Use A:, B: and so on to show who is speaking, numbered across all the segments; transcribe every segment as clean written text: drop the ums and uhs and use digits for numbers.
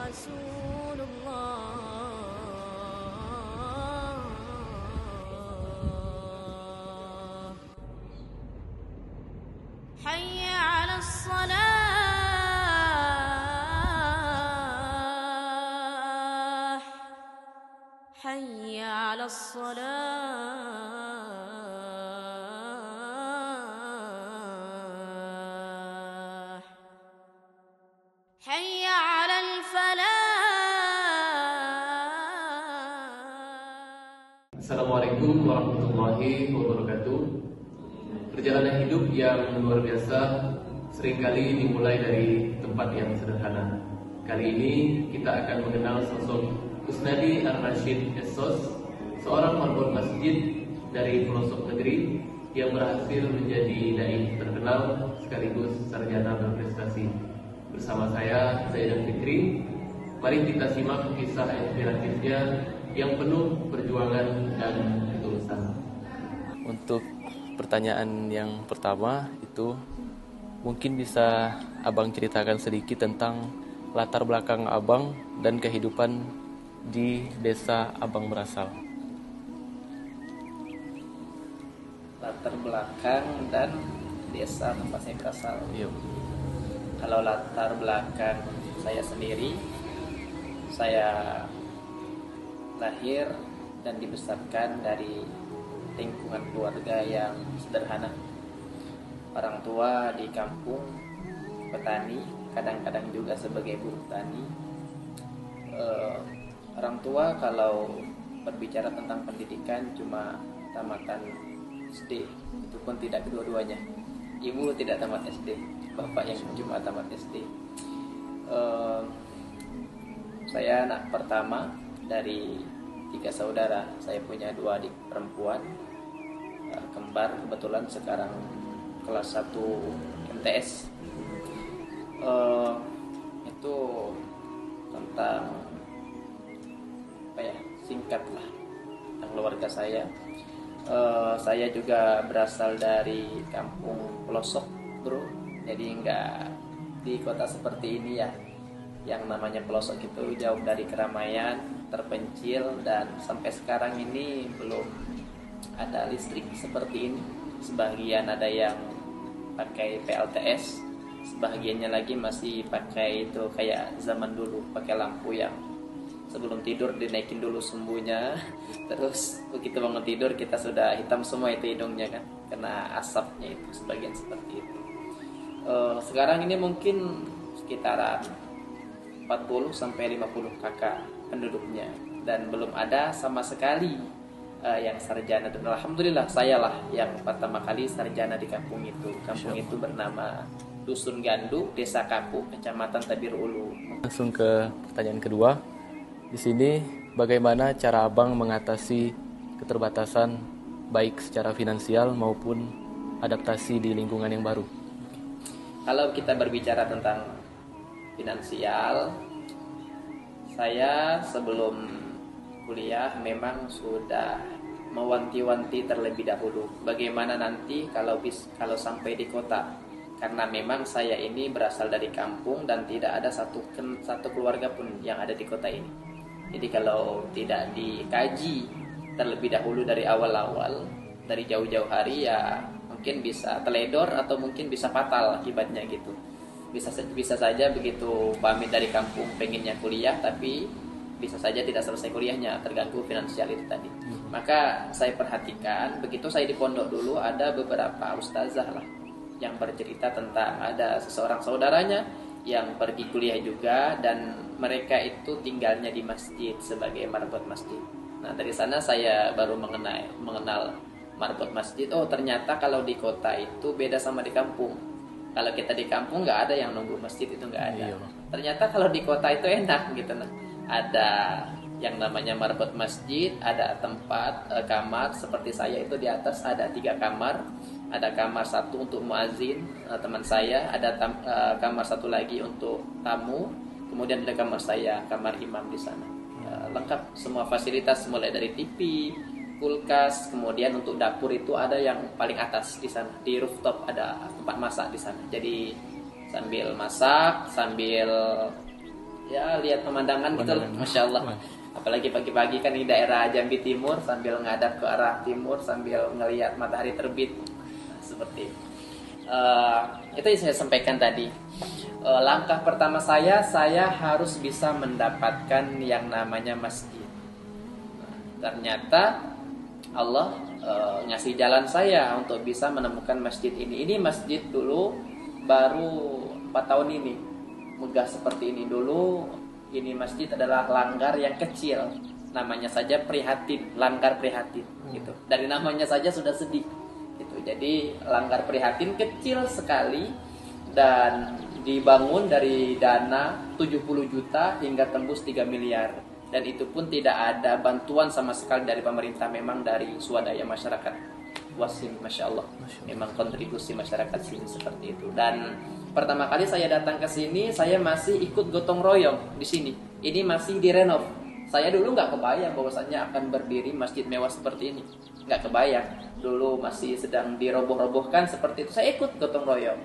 A: رسول الله. حي على الصلاة. حي على الصلاة. حي على الفلاح.
B: Assalamualaikum warahmatullahi wabarakatuh. Perjalanan hidup yang luar biasa seringkali dimulai dari tempat yang sederhana. Kali ini kita akan mengenal sosok Kusnadi Ar-Rasyid Essos, seorang marbot masjid dari pelosok negeri yang berhasil menjadi dai terkenal sekaligus sarjana berprestasi. Bersama saya Zaidan Fikri, mari kita simak kisah inspiratifnya yang penuh perjuangan dan ketulusan. Untuk pertanyaan yang pertama itu, mungkin bisa Abang ceritakan sedikit tentang latar belakang Abang dan kehidupan di desa Abang berasal.
C: Latar belakang dan desa tempat saya berasal.
B: Yuk.
C: Kalau latar belakang saya sendiri, saya lahir dan dibesarkan dari lingkungan keluarga yang sederhana. Orang tua di kampung petani, kadang-kadang juga sebagai buruh tani. Orang tua kalau berbicara tentang pendidikan cuma tamatan SD, itu pun tidak kedua-duanya. Ibu tidak tamat SD, bapak yang cuma tamat SD. Saya anak pertama dari 3 saudara. Saya punya 2 adik perempuan, kembar, kebetulan sekarang kelas 1 MTS. Itu tentang singkat lah tentang keluarga saya. Saya juga berasal dari kampung pelosok, bro. Jadi nggak di kota seperti ini ya. Yang namanya pelosok itu jauh dari keramaian, terpencil, dan sampai sekarang ini belum ada listrik seperti ini. Sebagian ada yang pakai PLTS, sebagiannya lagi masih pakai itu kayak zaman dulu, pakai lampu yang sebelum tidur dinaikin dulu sumbunya, terus begitu bangun tidur kita sudah hitam semua itu hidungnya kan, kena asapnya itu, sebagian seperti itu. Sekarang ini mungkin sekitaran 40 sampai 50 kakak penduduknya, dan belum ada sama sekali yang sarjana. Dan alhamdulillah sayalah yang pertama kali sarjana di kampung itu. Kampung itu bernama Dusun Gandu, Desa Kapu, Kecamatan Tabir Ulu.
B: Langsung ke pertanyaan kedua. Di sini bagaimana cara Abang mengatasi keterbatasan baik secara finansial maupun adaptasi di lingkungan yang baru?
C: Kalau kita berbicara tentang finansial, saya sebelum kuliah memang sudah mewanti-wanti terlebih dahulu bagaimana nanti kalau sampai di kota, karena memang saya ini berasal dari kampung dan tidak ada satu keluarga pun yang ada di kota ini. Jadi kalau tidak dikaji terlebih dahulu dari awal-awal, dari jauh-jauh hari, ya mungkin bisa teledor atau mungkin bisa fatal akibatnya gitu. Bisa saja begitu pamit dari kampung pengennya kuliah, tapi bisa saja tidak selesai kuliahnya, terganggu finansial itu tadi. Maka saya perhatikan, begitu saya di pondok dulu ada beberapa ustazah lah yang bercerita tentang ada seseorang saudaranya yang pergi kuliah juga, dan mereka itu tinggalnya di masjid sebagai marbot masjid. Nah dari sana saya baru mengenal marbot masjid. Oh ternyata kalau di kota itu beda sama di kampung. Kalau kita di kampung nggak ada yang nunggu masjid, itu nggak ada.
B: Iya.
C: Ternyata kalau di kota itu enak gitu. Nah, ada yang namanya marbot masjid, ada tempat kamar seperti saya itu di atas ada 3 kamar. Ada kamar 1 untuk muazin, teman saya, ada kamar 1 lagi untuk tamu, kemudian ada kamar saya, kamar imam di sana. Lengkap semua fasilitas mulai dari TV, kulkas, kemudian untuk dapur itu ada yang paling atas di sana, di rooftop ada tempat masak di sana. Jadi sambil masak, sambil ya lihat pemandangan gitu loh, Masya Allah. Apalagi pagi-pagi kan di daerah Jambi Timur, sambil ngadap ke arah timur sambil ngelihat matahari terbit. Nah, seperti itu yang saya sampaikan tadi. Langkah pertama saya harus bisa mendapatkan yang namanya masjid. Nah, ternyata Allah ngasih jalan saya untuk bisa menemukan masjid ini. Ini masjid dulu baru 4 tahun ini megah seperti ini. Dulu ini masjid adalah langgar yang kecil, namanya saja prihatin, langgar prihatin gitu. Dari namanya saja sudah sedih gitu. Jadi langgar prihatin kecil sekali dan dibangun dari dana 70 juta hingga tembus 3 miliar. Dan itu pun tidak ada bantuan sama sekali dari pemerintah, memang dari swadaya masyarakat Wasin, Masya Allah. Memang kontribusi masyarakat sini seperti itu. Dan pertama kali saya datang ke sini, saya masih ikut gotong royong di sini. Ini masih direnov. Saya dulu nggak kebayang bahwasannya akan berdiri masjid mewah seperti ini. Nggak kebayang. Dulu masih sedang diroboh-robohkan seperti itu. Saya ikut gotong royong.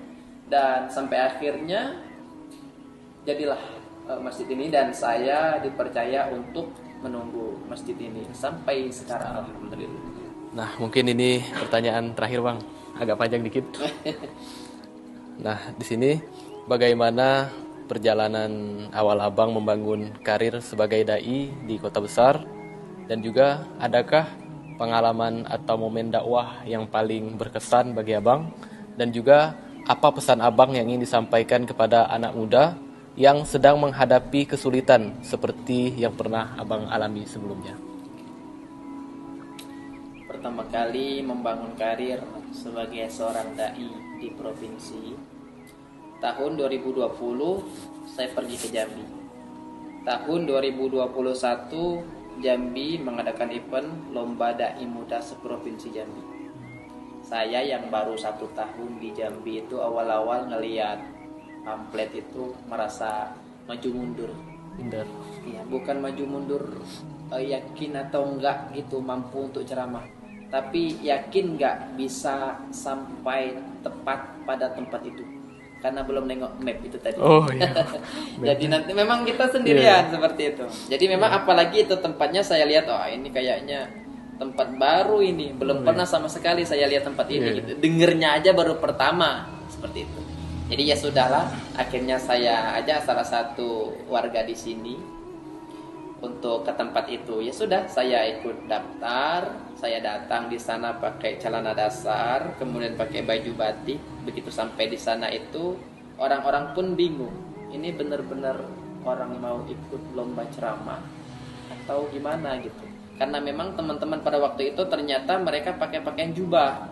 C: Dan sampai akhirnya jadilah masjid ini, dan saya dipercaya untuk menunggu masjid ini sampai sekarang, alhamdulillah.
B: Nah, mungkin ini pertanyaan terakhir, Bang. Agak panjang dikit. Nah, di sini bagaimana perjalanan awal Abang membangun karir sebagai dai di kota besar, dan juga adakah pengalaman atau momen dakwah yang paling berkesan bagi Abang, dan juga apa pesan Abang yang ingin disampaikan kepada anak muda yang sedang menghadapi kesulitan seperti yang pernah Abang alami sebelumnya?
C: Pertama kali membangun karir sebagai seorang dai di provinsi, tahun 2020 saya pergi ke Jambi. Tahun 2021 Jambi mengadakan event Lomba Dai Muda seprovinsi Jambi. Saya yang baru 1 tahun di Jambi itu awal-awal ngelihat pamflet itu merasa maju mundur. Ya, bukan maju mundur yakin atau enggak gitu mampu untuk ceramah, tapi yakin enggak bisa sampai tepat pada tempat itu karena belum nengok map itu tadi.
B: Oh iya.
C: Jadi nanti memang kita sendirian seperti itu. Jadi memang apalagi itu tempatnya saya lihat, oh ini kayaknya tempat baru ini, belum pernah sama sekali saya lihat tempat ini gitu. Dengernya aja baru pertama seperti itu. Jadi ya sudahlah, akhirnya saya ajak salah satu warga di sini untuk ke tempat itu. Ya sudah, saya ikut daftar. Saya datang di sana pakai celana dasar, kemudian pakai baju batik. Begitu sampai di sana itu, orang-orang pun bingung. Ini benar-benar orang mau ikut lomba ceramah atau gimana gitu. Karena memang teman-teman pada waktu itu ternyata mereka pakai pakaian jubah.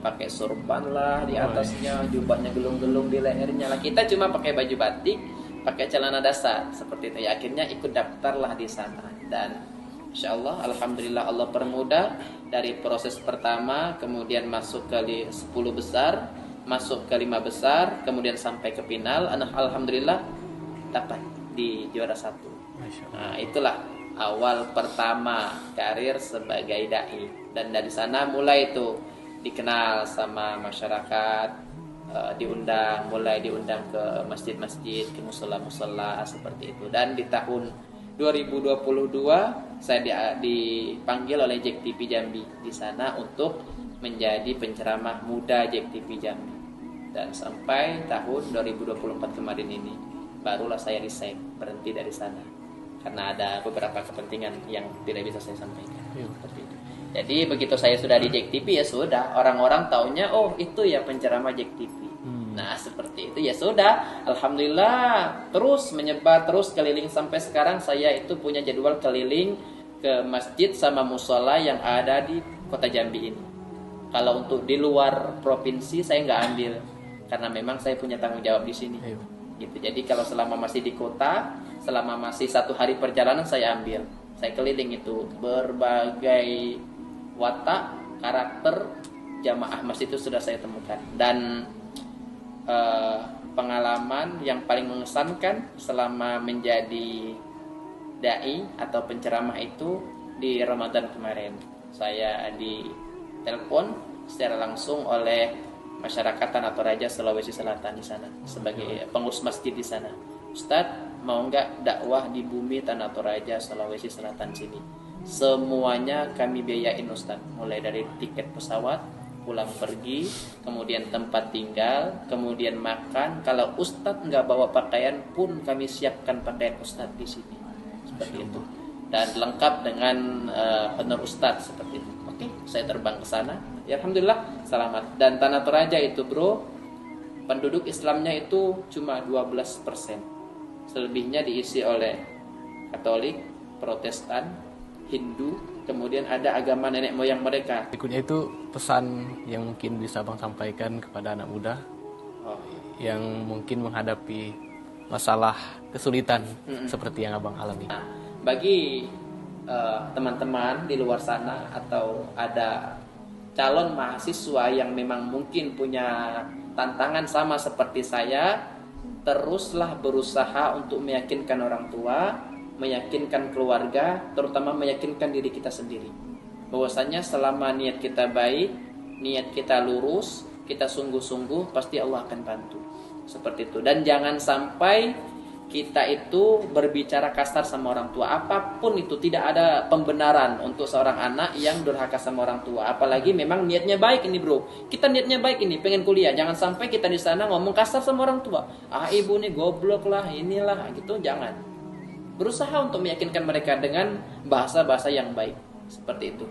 C: Pakai sorban lah di atasnya, jubahnya gelung-gelung di lehernya lah. Kita cuma pakai baju batik, pakai celana dasar seperti itu. Ya, akhirnya ikut daftarlah di sana, dan Insya Allah, alhamdulillah Allah permudah dari proses pertama, kemudian masuk ke 10 besar, masuk ke 5 besar, kemudian sampai ke final. Alhamdulillah dapat di juara 1. Nah, itulah awal pertama karir sebagai dai, dan dari sana mulai itu dikenal sama masyarakat, mulai diundang ke masjid-masjid, ke musola-musola seperti itu. Dan di tahun 2022 saya dipanggil oleh Jack TV Jambi di sana untuk menjadi penceramah muda Jack TV Jambi. Dan sampai tahun 2024 kemarin ini barulah saya resign, berhenti dari sana karena ada beberapa kepentingan yang tidak bisa saya sampaikan. Seperti itu. Jadi begitu saya sudah di Jack TV, ya sudah, orang-orang taunya oh itu ya penceramah Jack TV. Nah seperti itu, ya sudah, alhamdulillah terus menyebar, terus keliling sampai sekarang. Saya itu punya jadwal keliling ke masjid sama musola yang ada di kota Jambi ini. Kalau untuk di luar provinsi saya nggak ambil karena memang saya punya tanggung jawab di sini. Gitu. Jadi kalau selama masih di kota, selama masih 1 hari perjalanan saya ambil. Saya keliling itu berbagai watak, karakter jamaah masjid itu sudah saya temukan. Dan pengalaman yang paling mengesankan selama menjadi dai atau penceramah itu di Ramadan kemarin. Saya ditelepon secara langsung oleh masyarakatan atau Raja Sulawesi Selatan di sana sebagai pengurus masjid di sana. Ustadz mau nggak dakwah di bumi Tanah Toraja, Sulawesi Selatan sini? Semuanya kami biayain Ustadz, mulai dari tiket pesawat, pulang pergi, kemudian tempat tinggal, kemudian makan. Kalau Ustadz nggak bawa pakaian pun kami siapkan pakaian Ustadz di sini, seperti itu. Dan lengkap dengan penerus Ustadz seperti itu. Oke, saya terbang ke sana. Ya, alhamdulillah selamat. Dan Tanah Toraja itu bro, penduduk Islamnya itu cuma 12%. Selebihnya diisi oleh Katolik, Protestan, Hindu, kemudian ada agama nenek moyang mereka.
D: Berikutnya itu pesan yang mungkin bisa Abang sampaikan kepada anak muda yang mungkin menghadapi masalah kesulitan seperti yang Abang alami.
C: Nah, bagi teman-teman di luar sana atau ada calon mahasiswa yang memang mungkin punya tantangan sama seperti saya, teruslah berusaha untuk meyakinkan orang tua, meyakinkan keluarga, terutama meyakinkan diri kita sendiri. Bahwasanya selama niat kita baik, niat kita lurus, kita sungguh-sungguh, pasti Allah akan bantu. Seperti itu. Dan jangan sampai kita itu berbicara kasar sama orang tua. Apapun itu, tidak ada pembenaran untuk seorang anak yang durhaka sama orang tua. Apalagi memang niatnya baik ini bro. Kita niatnya baik ini, pengen kuliah. Jangan sampai kita di sana ngomong kasar sama orang tua. Ah ibu nih goblok lah, inilah gitu. Jangan. Berusaha untuk meyakinkan mereka dengan bahasa-bahasa yang baik. Seperti itu.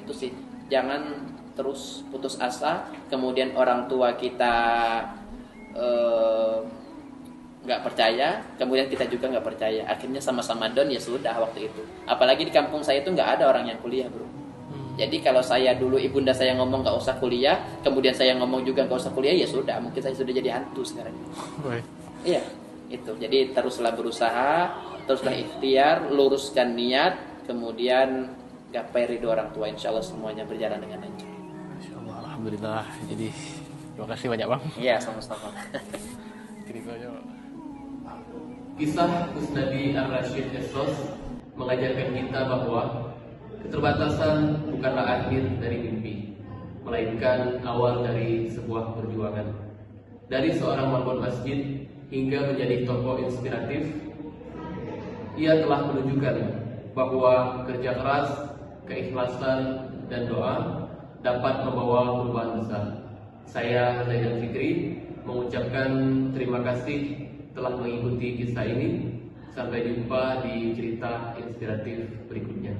C: Itu sih. Jangan terus putus asa. Kemudian orang tua kita nggak percaya, kemudian kita juga nggak percaya, akhirnya sama-sama down, ya sudah waktu itu. Apalagi di kampung saya itu nggak ada orang yang kuliah bro. Jadi kalau saya dulu ibunda saya ngomong nggak usah kuliah, kemudian saya ngomong juga nggak usah kuliah, ya sudah, mungkin saya sudah jadi hantu sekarang. Iya, itu. Jadi teruslah berusaha, teruslah ikhtiar, luruskan niat, kemudian gapai ridho orang tua, insya Allah semuanya berjalan dengan lancar.
D: Insya Allah, alhamdulillah. Jadi terima kasih banyak Bang.
C: Iya, sama-sama.
B: Kisah Kusnadi Ar-Rasyid Esos mengajarkan kita bahwa keterbatasan bukanlah akhir dari mimpi, melainkan awal dari sebuah perjuangan. Dari seorang marbot masjid hingga menjadi tokoh inspiratif, ia telah menunjukkan bahwa kerja keras, keikhlasan, dan doa dapat membawa perubahan besar. Saya Zaidan Fikri mengucapkan terima kasih telah mengikuti kisah ini. Sampai jumpa di cerita inspiratif berikutnya.